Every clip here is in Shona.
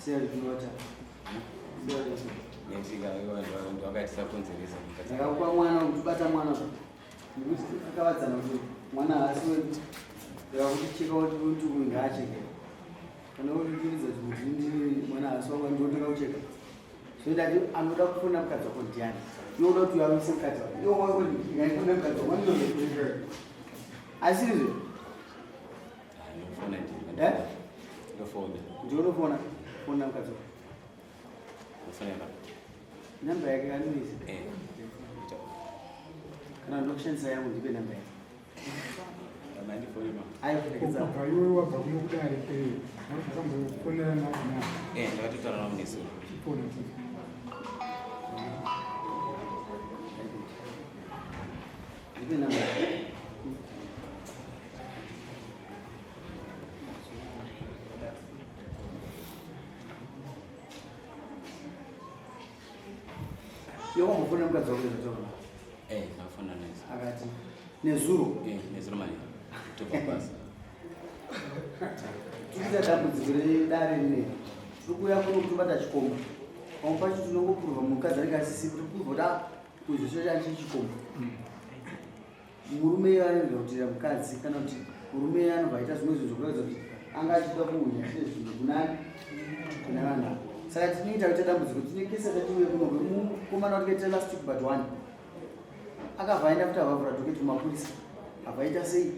Sell water. Netsika vanhu vakatisakonzeresa ndakakupa mwana kutibata mwana nekuti akavadzana kuti mwana haasi wedu ndakakuti cheka kuti ngaacheke kana uchikiridza kuti mwana haasi wako ndinotoka kucheka zvoindati anoda kufunda mukadzi wako ndiani inoda kuti uyamise mukadzi wako iwo wako ngaifunda mukadzi wako ndinotoa asirizvo ndionofona fona mukadzi wako namba yake kanisa kana ndokushandisa yangu ndipe namba yake iwe wabva kuno kudai ndakatotaura navo nesu ndipe namba yake Yo wamufuna mukadzi wako zvotona nafuna nesu akati nezuro nezuro mani topapasa tikuita dambudziko redare rine tiri kuuya kuno kutobata chikomba pamwe pacho tinongopurwa mukadzi anenge asisi kuti kurvoda kuzviso chacho chikomba murume anoenda kutira mukadzi kana kuti murume anobva aita zvimwe zvinhu zvokuratidza kuti anga achida kuunya zvinhu kunani kuna vanhu saka tinoita kuita dambudziko tinekesa tatiuye kuno mukomana watikaita last week but one akabva aenda kuti avavura toketi mapurisa abva aita sei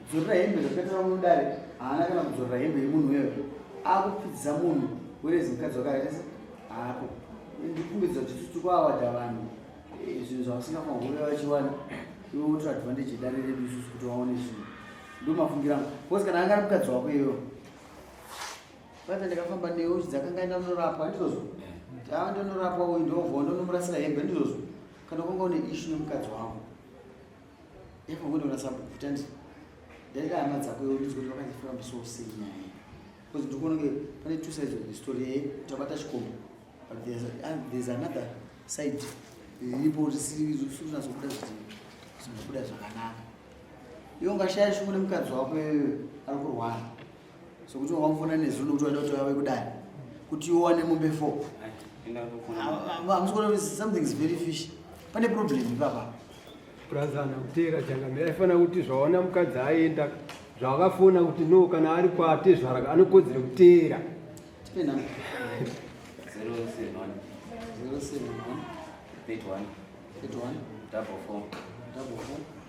dzorera hembe zvakaitira munodare haana kana kudzorera hembe yemunhu weyo akupidzisa munhu werezi mukadzi wakaita se hapo ndikumbidza kuti tikuawadha vanhu zvinhu zvavasingafanire vachiwana iwe utora advantage yedare redu isusu kuti waone zvinhu ndomafungira angu bcause kana anga ari mukadzi wako iyoyo vata ndakafamba newe uchidza akanga aenda ndorapwa ndizvozvo ava ndonorapwa uyu ndobva ndonomurasira hembe ndizvozvo kana kwanga une ishu nemukadzi wangu yafangondoona sabhukuta ndaida hama dzako ndizvo kuti vakandifambiswa sei nyaya bcause ndikononge pane two sides of the story tabata chikombo but there's another side iripo risinazobuda zvinobuda zvakanaka iwe ungashaya shumo nemukadzi wako ari kurwara sokuti wamufuna nezuro kuti waida kuti wave kudai kuti uwane mombe 4 hamusikuona something is very fish pane problem ipapa brazana kutera jangamira aifana kuti zvaona mukadzi aenda zvakafona kuti no kana ari kwate zvaraka anokodzera kutera tipe namba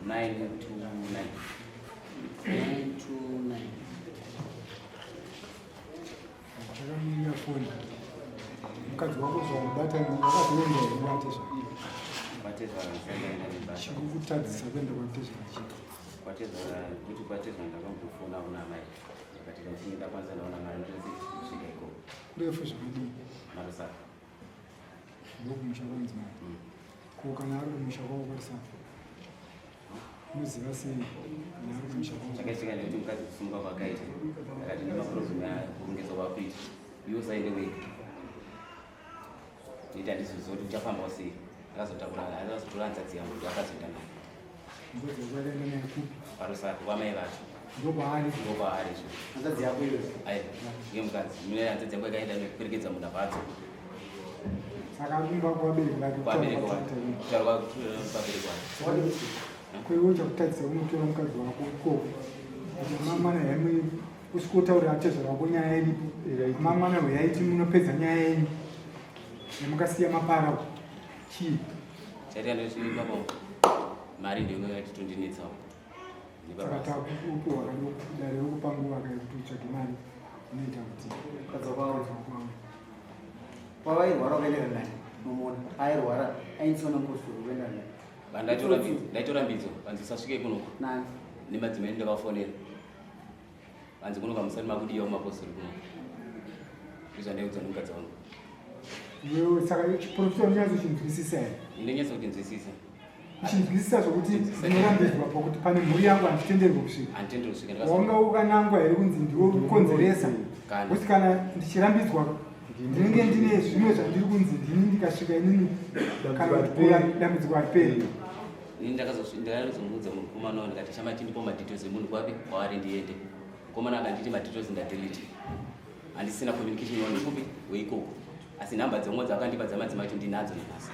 929 chakamira foni mukadzi wako zvamubata wakazvienda inoate chikukutadzisa kuenda kwatezvara kuti kwatezva ndakambofona kuna mai akatika chinge ndakwanisa ndaona mari ndosvika iko kurefu zvakadii marusaka ndokumusha kwanzi mari ko kana ari kumusha kwavo kwarisaka unoziva sei ari kumusha kwavo chakaitika ndekuti mukadzi kusunga kwakaita akati nemaprobhemu akurongedzwa kwakuita iwe usaende wega ita ndizviziva kuti uchafambawo sei akazotora hanzadzi yangu kuti akazoenda nayo parusaka kwamai vacho ndokwaari zvo hanzadzi yako iyo iye mukadzi mune hanzadzi yako yakaenda nekuperekedza munhu apadzo saka arumba kuvabereki kutaurwa pabereki wake kweiwe chakutadzisa unotora mukadzi wako ikoko mamana hemwe usikotaurira atezvara wako nyaya iripo mamana hweyaiti munopedza nyaya yenyu nemukasiya mapara chii chaita ndochiipapo mari ndio yatitondinetsawo saka takuupo wakadare rokupanguva kaekuti utsvake mari inoita kuti mukadzi wako pavairwara wakaenda kangani nomona airwara ainisona mpostori kuenda kangani ndaitora mbidzo vanzi sasvike kunoko nani nemadzimai ndakafonera vanzi kunoka musati makudiyawo mapostori kunoko izvandaikudza nomukadzi wangu iwewe saka chiprofita unyatsocinzwisisa here ndinonyatsokutinzwisisa uchinzwisisa zvokuti unorambidzwa pakuti pane mhuri yangu handitenderwi kusvika handitenderwi kusvika wanga ukanangwa here kunzi ndiwo kukonzeresa kuti kana ndichirambidzwa ndinenge ndine zvimwe zvandiri kunzi ndini ndikasvika inini kana dambudziko hariperi ndakazomudza mukomana wangu ndikati chama chindipo madetails emunhu kwapi kwaari ndiende mukomana akanditi madetails ndadelete handisina communication nekupi weikoko asi nhamba dzemwe dzakandipa dzamadzimai ndinadzo nanhasi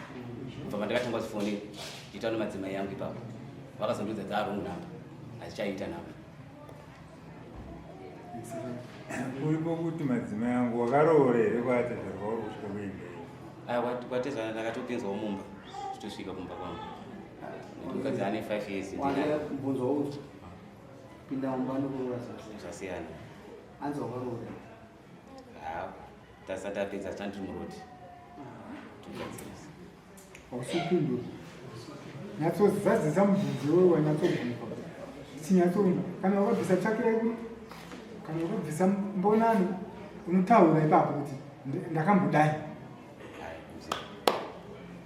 kubva pandakatanga kuzifonera nditaura nemadzimai yangu ipapo vakazondudza dzarong namba hazichaita namba uripo kuti madzimai angu wakaroora here kwatezerwa uri kusvika kuendei kwatezana ndakatopinzwawo mumba zvitosvika kumba kwangu mukadzi ane 5 years kubvunzwa uti pinda mumba nokuroora zvasiyana anzi wakaroora tasati apedza tandiri muroti hausipindura nyatsozadzisa mubvunzi wewe wanyatsobvunzwa chinyatsoona kana wakabvisa tsvakira ikuno kana wakabvisa mbonani unotaura ipapo kuti ndakambodai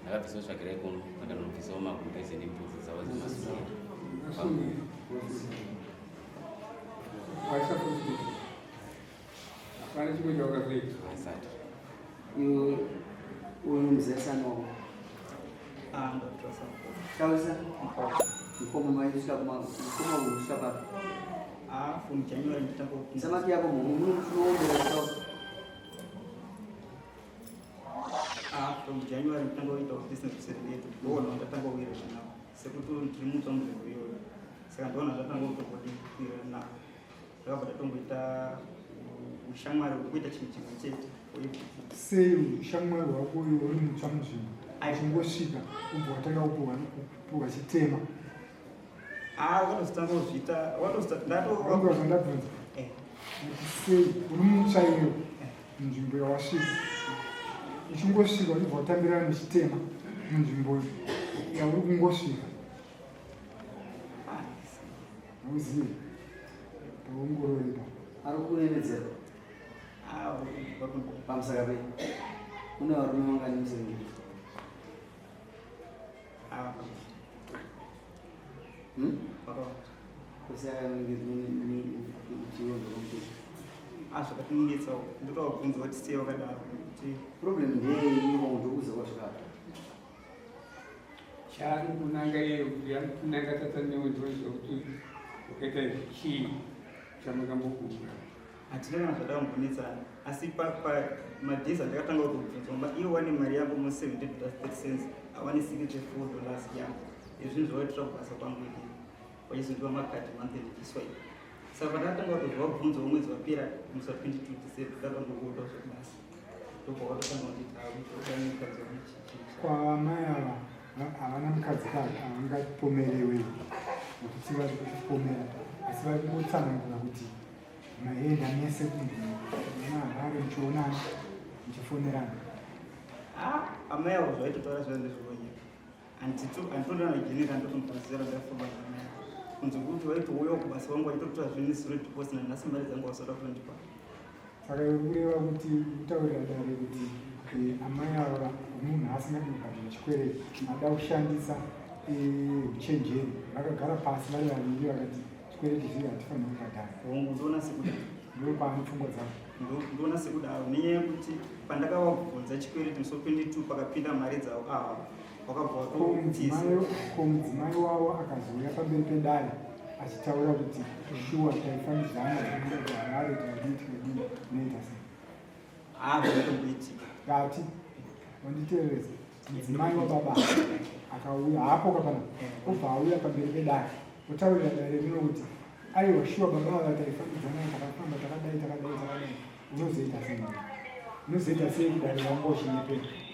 ndakabvisawo tsvakira ikuno akanobvisawo maguta ese nebvudzi dzavo dzemasukira Pane chimwe chawakazoita asati iwe uyu muzesani wako taurisa mukoma maisvika mukoma unosvika papi from January nditango samaki yako munoomberesa from January nditango kuita business yetu ndoona ndatango kuira nawo sekuti ndiri mutsva munzvimbo iyoyo saka ndoona ndatango kutokuira nawo ndakabva ndatongoita ushamwari hwekuita chinhu chimwe chete sei ushamwari hwako uyo uri mutsva munzvimbo achingosvika ubva watanga kupuhwa chitema watozotanga kuzviita watozondabvunza sei uri mutsva iyo munzvimbo yawasvika uchingosvika uchibva watambirana nechitema munzvimbo yauri kungosvika auzivi taongororeba ari kuenedzera pamusaka pei une varume vanganimusevengi zvakatinetsawo ndotavabvunza kuti sei wakadaro kuti problem ndeyeiwo ndokuza kwasvikapa chaari kunanga iye kuti ari kunanga tatsanewe ndozva kuti wakaita chii chamakambokura hatina kana zvadambonetsana asi pamadhezi andakatanga kutobvunzwa iwo wane mari yangu mu$70 awane $64 yangu izvi zvoitira kubasa kwangu ii wachizondiwa makadhi monthly ndichiswaipa saka pandakatanga kutozva bvunzo womwedzi wapera musa 22 December ndakandokuda zvekubasa ndobva watotanga kunditaamukadzi kwamai ava havana mukadzi kake havangapomerewe nokuti vari kupomera asi vari kungotsanangura kuti maenda mese kunhare muchionana muchifonerana amai avo zvaitotaura zviva ndezvonyika handitondana genera ndotomupazera ndafamba naamai kunze kuti waitouyawo kubasa wangu waitotora zvenesiro deposit nanhasi mari dzangu wasoda kutondipa saka kureva kuti kutaurira dare kuti amai ava munhu asingadi kubhadhara chikwereti ada kushandisa uchenjeri vakagara pasi vari vaviri vakati chikwereti zviri hatifanira kubhadhara hongu ndoona sekudaro ndopaani pfungwa dzavo ndoona sekudaro nenyaya yekuti pandakavabvunza chikwereti muso 22 pakapinda mari dzavo wakabva ko mudzimai wavo akazouya pamberi pedare achitaura kuti shuwa taifanidzana harare taiitikadii unoita sei zvaitomboitika ngati wanditeereza mudzimai wababa akauya hapo kapana obva auya pamberi pedare otaurira dare rino kuti aiwa shuwa baba ava taifanidzana takafamba takadai unozoita sei unozoita sei kudare wangu wachinyepeya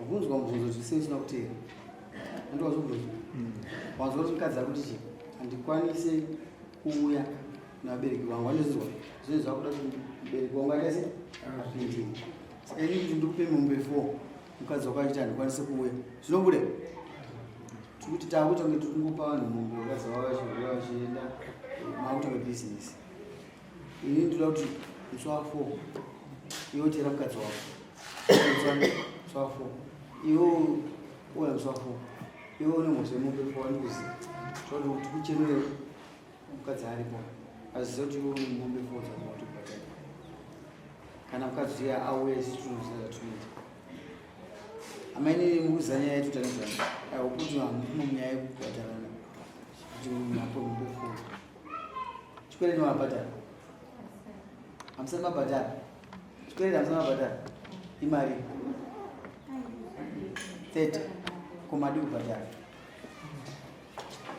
Vunzwa mubvunzo kuti sensina kutera. Ndozvobvunza. Wanzwa kuti mukadzi akuti chi andikwanise kuuya nabereki vangu vanozizwa zvinhu zvakuda kuti mubereki wangu akaise apindini. Saka ini kuti ndikupe mombe 4 mukadzi wakaita andikwanise kuuya zvinobuda kuti takutange tikungopa vanhu mombe mukadzi wavo vachienda makutange bhizinesi. Ini ndoda kuti musi wa 4 iwe tera mukadzi wako musi wa 4 iwe uya musi wa 4 iwe une mhosva yemombe 4 andikuziva toda kuti kuchenure mukadzi aripo aziva kuti iwe une mombe 4 dzakona kuti kubhatara kana mukadzi uya auya isitunuzira tunoita amaini mukuziva nyaya yetu tanezvana kuti hamuno munyaya yekubhatarana kuti napo mombe 4 chikwereti mabhatara hamusani mabhatara chikwereti hamusani mabhatara imari 30 komadi kubhatara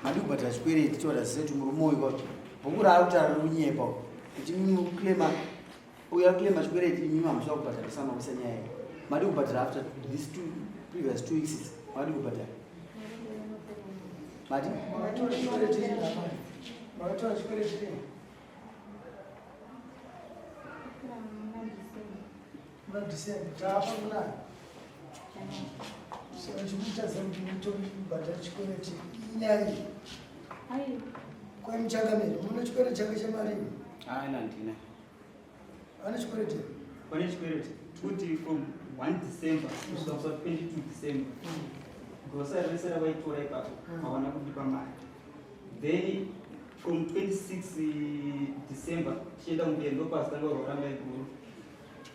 madi kubhatara chikwereti choda zise kuti murume uyu bhukura ari kuti ari kunyepa kuti mimi uya klema chikwereti imi hamusava kubhatara sama kusa nyaya iyi madi kubhatara after these previous 2 weeks madi kubhatara madi makatora chikwereti December tapa kunani saka chikuitaza kuti mutobhadhara chikwereti inyaya kwemuchangamiri mune chikwereti chake chemarini ndina pane chikwereti kuti from 1 December kusvika 22 December gosa rese ravaitora ipapo vawana kundipa mari then from 26 December tichienda mudendo pasi tanga roramba iguru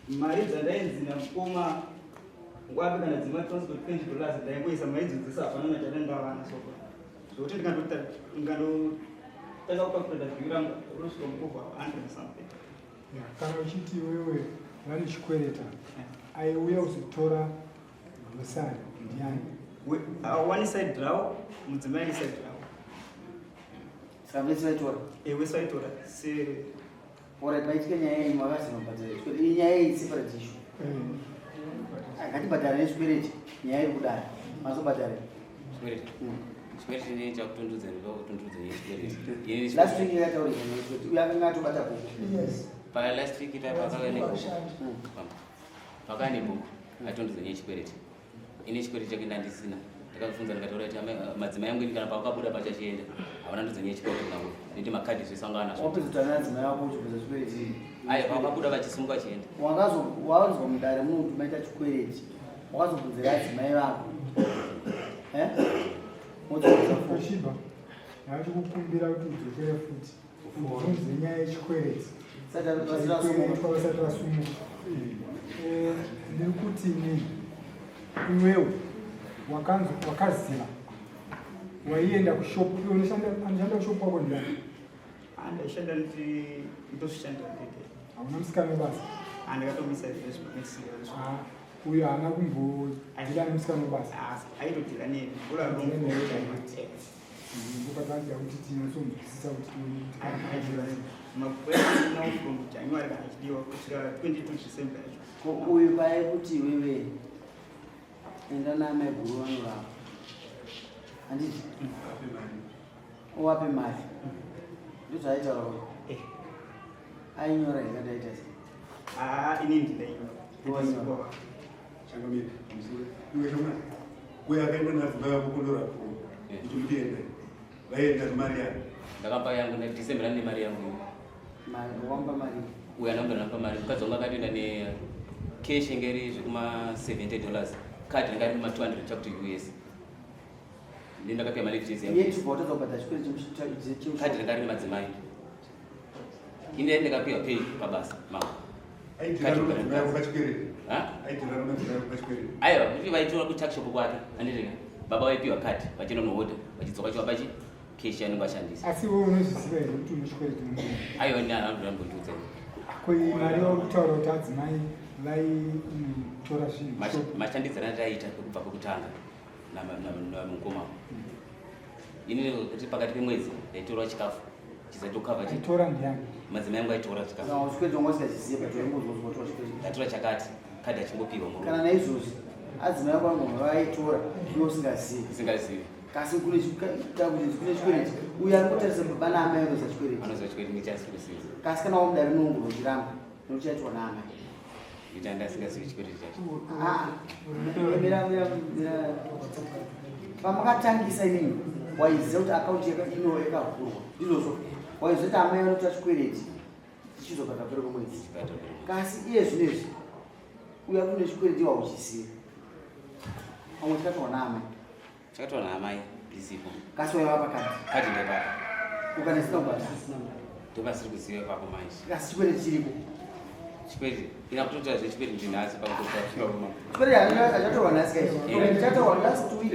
mari dzandainzina mukoma wapi kana dzima transport $20 ndaingoisa maidzidzisa hapana nachada ndavana soko zvokuti ndikandotanga kupakutoda bhiu ranga rosvika mukobva 100 something. Kana uchiti wewe vane chikwereta aiuya kuzotora grosari ndiani one side draw mudzimai side draw saka vese vaitora vese vaitora Alright, baitike nyaya iyi mavasi mabhatara chikwereti iyi nyaya iyi separate issue akatibhadhara nechikwereti nyaya iri kudara mazobhadhara chikwereti chine chakutundudza ndokutundudza nechikwereti last week yakataurisa nechikwereti uye akanga atobata bhuku pa last week pakauya nebhuku pakauya nebhuku atundudza nechikwereti ine chikwereti chake ndandisina ndakabvunza ndikataura kuti madzimai angu ini kana pakabuda pachachienda havana ndudza nechikwereti nangu nekuti makadhi zvesangana wapedzotana nadzimai wako uchipedza chikwereti aya pakabuda vachisimuka chienda wakanzwa mudare muno kuti maita chikwereti wakazobvunzira adzimai vako Kashiba yachikukumbira kuti udzokere futi ubvunze nyaya yechikwereti vasati vasumuka ndiri kuti iwewo wakaziva waienda kushopu anoshanda kushopu wako ndani andaishanda nditozvishandira ndege hauna musikana webasa andikatomisa uyo haana kumbodhira nemusikana webasa aitodhira ukatadza kuti tinosonzwisisa kuti mapuraisinau from January kana chidiwa kusvika 22 December yacho uyu pai kuti wewe enda namai guru vanorava handiti uvape mari ndozvaitaura kuti ainyora ikadaita sei ini ndinainyora changamira iwe shoma uye akaenda nadzimai vako kundora kuti mutiende vaenda nemari yako ndakapa yangu nadecember ane mari yangu wamba mari uyu anamboranapa mari mukadzi wangu akatoenda necash ingeri zvekuma $70 kadhi ringari kuma 200 chakuti US ndakapia mari kadhi ringari nemadzimai ine ndakapiwa pay pabasa aiwa kuti vaitora kutakshop kwake anditeka baba vaipiwa kadhi vachienda nohodha vachidzoka chiwa pachi keshi anenge ashandisa asi wewe unozviziva here kuti unechikwereti aiwa ndinambondudza mari wakutaura kuti adzimai vaitora zvinhu mashandidzana ataiita kubva kwekutanga namukoma ini kuti pakati pemwedzi ndaitora chikafu chisatokava chitora ndiani madzimai angu aitora chikafu ndatora chakati kadhi achingopiwa kana naizvozvi adzimai kwangu vaitora iwo usingazivi kasi kune chikwereti uyo ari kutarisa baba naamai anoza chikwereti kasi kana wamudari nongoro uchiramba nochatiwa naamai pamakatangisa inini waiziva kuti akaunti ino yakavhurwa izvozvo waiziva kuti amai anotora chikwereti tichizobva kapera kwemwedzi kasi iye zvinezvi uya kune chikwereti wauchiziva pamwe chakatiwa naamai ndisipo kasi waiva pakati kati ndepapa ukanesina kubata ndopasiri kuziva ipapo manje kasi chikwereti chiripo chikwereti ina kutotora zvechikwereti ndinhasi pakutotaa chikwereti hachatorwa nhasi kaizvi chatorwa last week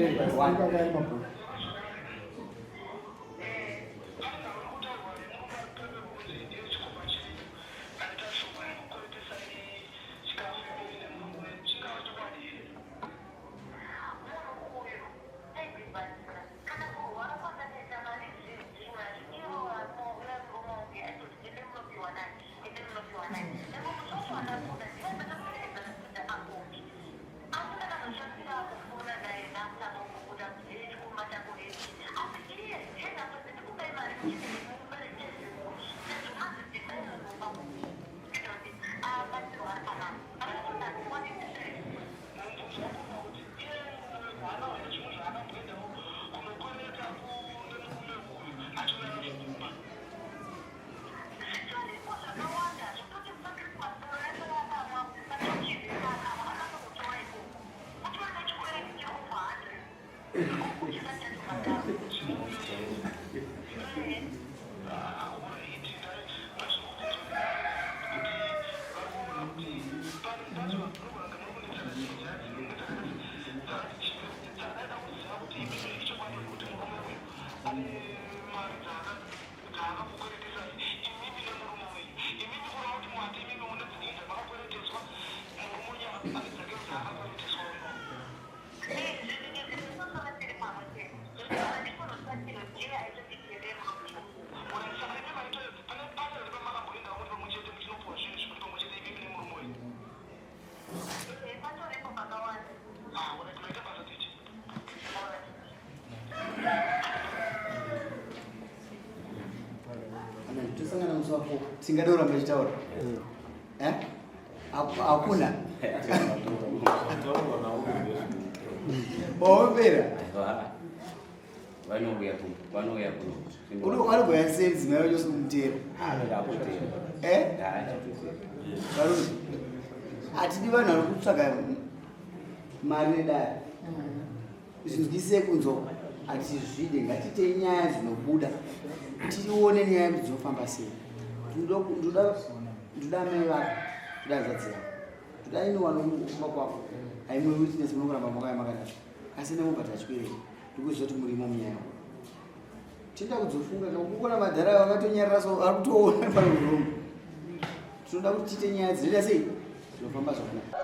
tingadora mechitaura hakuna wawopera vanouya sei dzimai vacho sokumutera hatidi vanhu vari kutsvaga mari nedare zvinzwise kunzo hatizvide ngatitei nyaya dzinobuda tione nyaya dzinofamba sei ndoda mai vako ndoda hanzvadzi yako ndoda ine wanokumba kwako haimwe witness munokuramba makaya makadaro asi nemubhata chikwereti ndikuziva kuti murimo munyaya yako tinda kudzofunga kakukona madhara vakatonyarira so ari kutoona parurumu tinoda kuti tiite nyaya dzinoita sei dzinofamba zvakanaka.